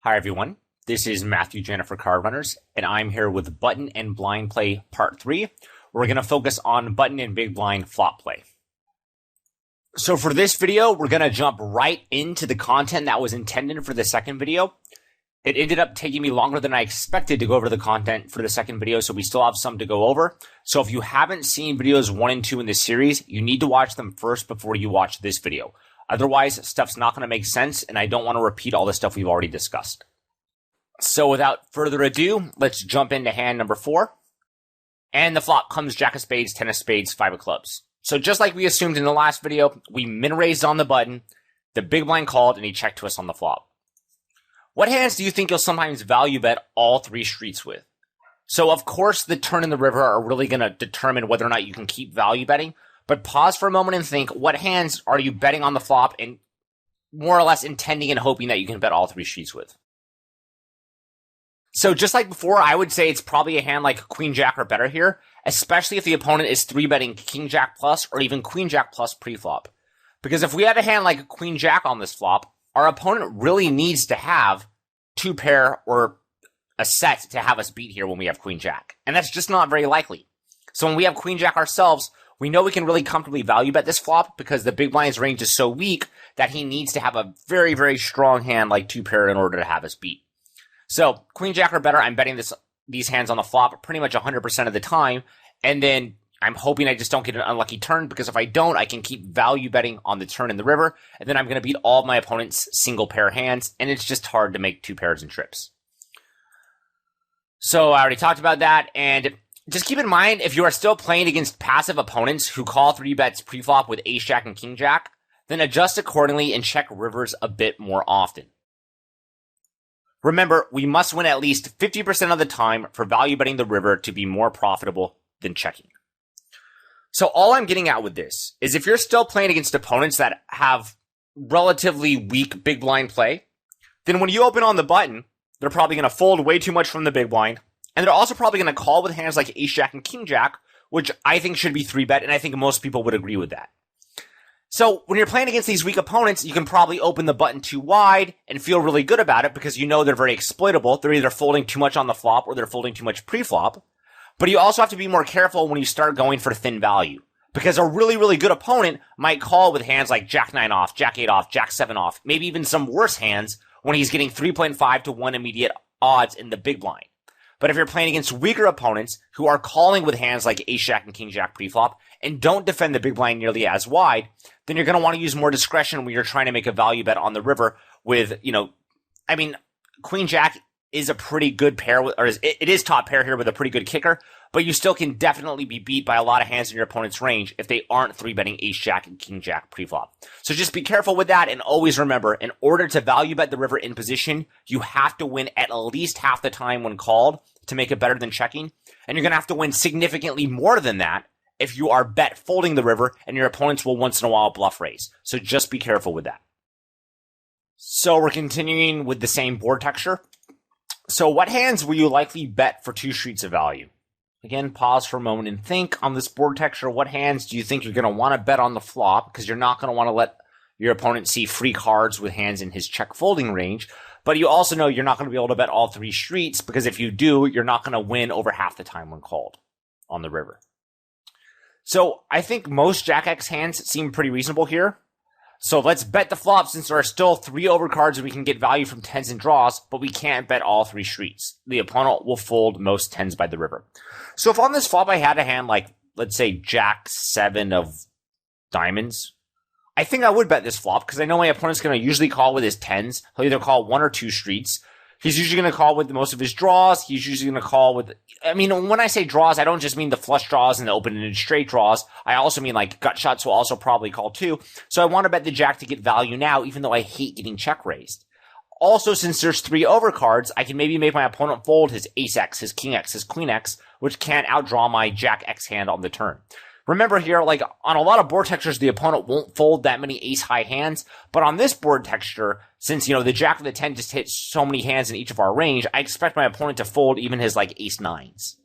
Hi everyone, this is Matthew Janda for Card Runners, and I'm here with Button and Blind Play Part 3. We're going to focus on Button and Big Blind Flop Play. So for this video, we're going to jump right into the content that was intended for the second video. It ended up taking me longer than I expected to go over the content for the second video, so we still have some to go over. So if you haven't seen videos 1 and 2 in this series, you need to watch them first before you watch this video. Otherwise, stuff's not going to make sense, and I don't want to repeat all the stuff we've already discussed. So without further ado, let's jump into hand number 4. And the flop comes Jack of Spades, 10 of Spades, 5 of Clubs. So just like we assumed in the last video, we min-raised on the button, the big blind called, and he checked to us on the flop. What hands do you think you'll sometimes value bet all 3 streets with? So of course, the turn and the river are really going to determine whether or not you can keep value betting. But pause for a moment and think, what hands are you betting on the flop and more or less intending and hoping that you can bet all 3 streets with? So just like before, I would say it's probably a hand like Queen Jack or better here, especially if the opponent is 3-betting King Jack plus or even Queen Jack plus pre-flop. Because if we had a hand like Queen Jack on this flop, our opponent really needs to have 2 pair or a set to have us beat here when we have Queen Jack. And that's just not very likely. So when we have Queen Jack ourselves, we know we can really comfortably value bet this flop because the big blind's range is so weak that he needs to have a very, very strong hand like 2 pair in order to have us beat. So Queen Jack or better, I'm betting these hands on the flop pretty much 100% of the time. And then I'm hoping I just don't get an unlucky turn because if I don't, I can keep value betting on the turn in the river. And then I'm going to beat all of my opponent's single pair hands. And it's just hard to make 2 pairs and trips. So I already talked about that. And just keep in mind, if you are still playing against passive opponents who call 3 bets pre-flop with Ace Jack and King Jack, then adjust accordingly and check rivers a bit more often. Remember, we must win at least 50% of the time for value betting the river to be more profitable than checking. So all I'm getting at with this is if you're still playing against opponents that have relatively weak big blind play, then when you open on the button, they're probably going to fold way too much from the big blind. And they're also probably going to call with hands like Ace Jack and King Jack, which I think should be 3-bet, and I think most people would agree with that. So when you're playing against these weak opponents, you can probably open the button too wide and feel really good about it because you know they're very exploitable. They're either folding too much on the flop or they're folding too much pre-flop. But you also have to be more careful when you start going for thin value because a really, really good opponent might call with hands like Jack 9 off, Jack 8 off, Jack 7 off, maybe even some worse hands when he's getting 3.5 to 1 immediate odds in the big blind. But if you're playing against weaker opponents who are calling with hands like Ace Jack and King Jack pre-flop and don't defend the big blind nearly as wide, then you're going to want to use more discretion when you're trying to make a value bet on the river with, Queen Jack is a pretty good pair, it is top pair here with a pretty good kicker, but you still can definitely be beat by a lot of hands in your opponent's range if they aren't 3-betting Ace Jack and King Jack pre-flop. So just be careful with that and always remember, in order to value bet the river in position, you have to win at least half the time when called to make it better than checking, and you're going to have to win significantly more than that if you are bet folding the river and your opponents will once in a while bluff raise. So just be careful with that. So we're continuing with the same board texture. So what hands will you likely bet for 2 streets of value? Again, pause for a moment and think on this board texture. What hands do you think you're going to want to bet on the flop? Because you're not going to want to let your opponent see free cards with hands in his check folding range. But you also know you're not going to be able to bet all 3 streets because if you do, you're not going to win over half the time when called on the river. So I think most Jack X hands seem pretty reasonable here. So let's bet the flop since there are still 3 overcards and we can get value from 10s and draws, but we can't bet all 3 streets. The opponent will fold most 10s by the river. So if on this flop I had a hand like, let's say, Jack 7 of diamonds, I think I would bet this flop because I know my opponent's going to usually call with his 10s. He'll either call 1 or 2 streets. He's usually going to call with most of his draws. He's usually going to call with, when I say draws, I don't just mean the flush draws and the open-ended straight draws. I also mean like gut shots will also probably call too. So I want to bet the Jack to get value now, even though I hate getting check raised. Also, since there's 3 overcards, I can maybe make my opponent fold his Ace X, his King X, his Queen X, which can't outdraw my Jack X hand on the turn. Remember here, like on a lot of board textures, the opponent won't fold that many ace high hands. But on this board texture, since, the Jack of the 10 just hits so many hands in each of our range, I expect my opponent to fold even his like ace 9s.